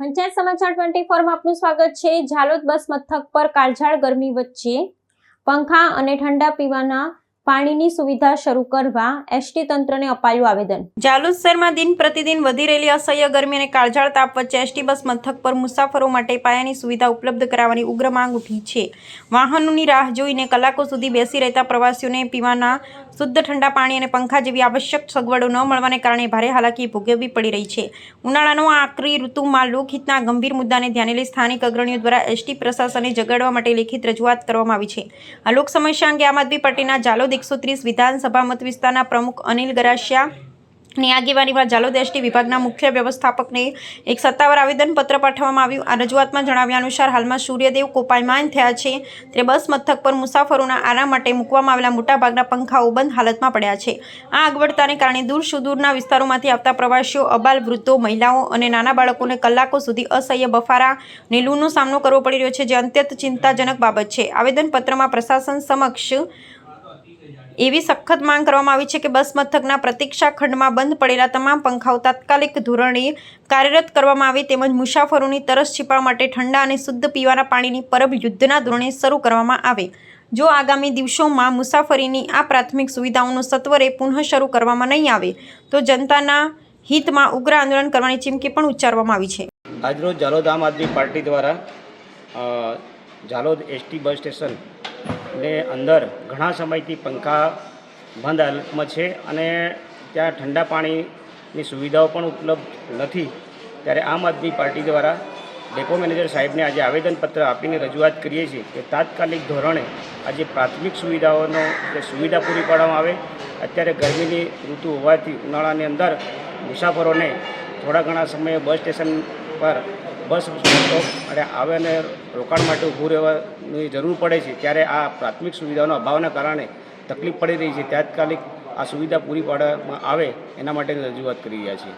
પંચાયત સમાચાર 24 માં આપનું સ્વાગત છે। ઝાલોદ બસ મથક પર કાળઝાળ ગરમી વચ્ચે પંખા અને ઠંડા પીવાના પાણીની સુવિધા શરૂ કરવા એસટી તંત્રને અપાયું આવેદન। ઝાલોદ શહેરમાં દિન પ્રતિદિન વધી રહેલી અસહ્ય ગરમી અને કાળઝાળ તાપ વચ્ચે એસટી બસ મથક પર મુસાફરો માટે પાયાની સુવિધા ઉપલબ્ધ કરાવવાની ઉગ્ર માંગ ઉઠી છે। વાહનોની રાહ જોઈને કલાકો સુધી બેસી રહેતા પ્રવાસીઓને પીવાના શુદ્ધ ઠંડા પાણી અને પંખા જેવી આવશ્યક સગવડો ન મળવાને કારણે ભારે હાલાકી ભોગવવી પડી રહી છે। ઉનાળાનો આકરી ઋતુમાં લોકહિતના ગંભીર મુદ્દાને ધ્યાને લઈ સ્થાનિક અગ્રણીઓ દ્વારા એસટી પ્રશાસનને જગાડવા માટે લેખિત રજૂઆત કરવામાં આવી છે। આ લોક સમસ્યા અંગે આમ આદમી પાર્ટીના ઝાલોદ 130 વિધાનસભા મત વિસ્તારના પ્રમુખ અનિલ ગરાસિયાની આગેવાનીમાં ઝાલોદ એસટી વિભાગના મુખ્ય વ્યવસ્થાપકને એક સત્તાવાર આવેદનપત્ર પાઠવવામાં આવ્યું। આ રજૂઆતમાં જણાવ્યા અનુસાર હાલમાં સૂર્યદેવ કોપાયમાન થયા છે ત્યારે બસ મથક પર મુસાફરોના આરામ માટે મૂકવામાં આવેલા મોટાભાગના પંખાઓ બંધ હાલતમાં પડ્યા છે। આ અગવડતાને કારણે દૂર સુદૂરના વિસ્તારોમાંથી આવતા પ્રવાસીઓ, અબાલ, વૃદ્ધો, મહિલાઓ અને નાના બાળકોને કલાકો સુધી અસહ્ય બફારા અને લૂનો સામનો કરવો પડી રહ્યો છે, જે અત્યંત ચિંતાજનક બાબત છે। આવેદનપત્રમાં પ્રશાસન સમક્ષ એવી સખત માંગ કરવામાં આવી છે કે બસ મથકના પ્રતીક્ષા ખંડમાં બંધ પડેલા તમામ પંખાઓ તાત્કાલિક ધોરણે કાર્યરત કરવામાં આવે તેમજ મુસાફરોની તરસ છીપાવવા માટે ઠંડા અને શુદ્ધ પીવાના પાણીની પરબ યુદ્ધના ધોરણે શરૂ કરવામાં આવે। જો આગામી દિવસોમાં મુસાફરીની આ પ્રાથમિક સુવિધાઓનો સત્વરે પુનઃ શરૂ કરવામાં નહીં આવે તો જનતાના હિતમાં ઉગ્ર આંદોલન કરવાની ચીમકી પણ ઉચ્ચારવામાં આવી છે। આજરોજ ઝાલોદ આમ આદમી પાર્ટી દ્વારા ઝાલોદ એસટી બસ સ્ટેશન ને અંદર ઘણા સમયથી પંખા બંધ હાલતમાં છે અને ત્યાં ઠંડા પાણીની સુવિધાઓ પણ ઉપલબ્ધ નથી, ત્યારે આમ આદમી પાર્ટી દ્વારા ડેપો મેનેજર સાહેબને આજે આવેદનપત્ર આપીને રજૂઆત કરીએ છીએ કે તાત્કાલિક ધોરણે આજે પ્રાથમિક સુવિધાઓનો જે સુવિધા પૂરી પાડવામાં આવે। અત્યારે ગરમીની ઋતુ હોવાથી ઉનાળાની અંદર મુસાફરોને થોડા ઘણા સમયે બસ સ્ટેશન પર બસ સ્ટોપ અને આવે અને રોકાણ માટે ઊભું રહેવાની જરૂર પડે છે, ત્યારે આ પ્રાથમિક સુવિધાઓના અભાવના કારણે તકલીફ પડી રહી છે। તાત્કાલિક આ સુવિધા પૂરી પાડવામાં આવે એના માટેની રજૂઆત કરી રહ્યા છીએ।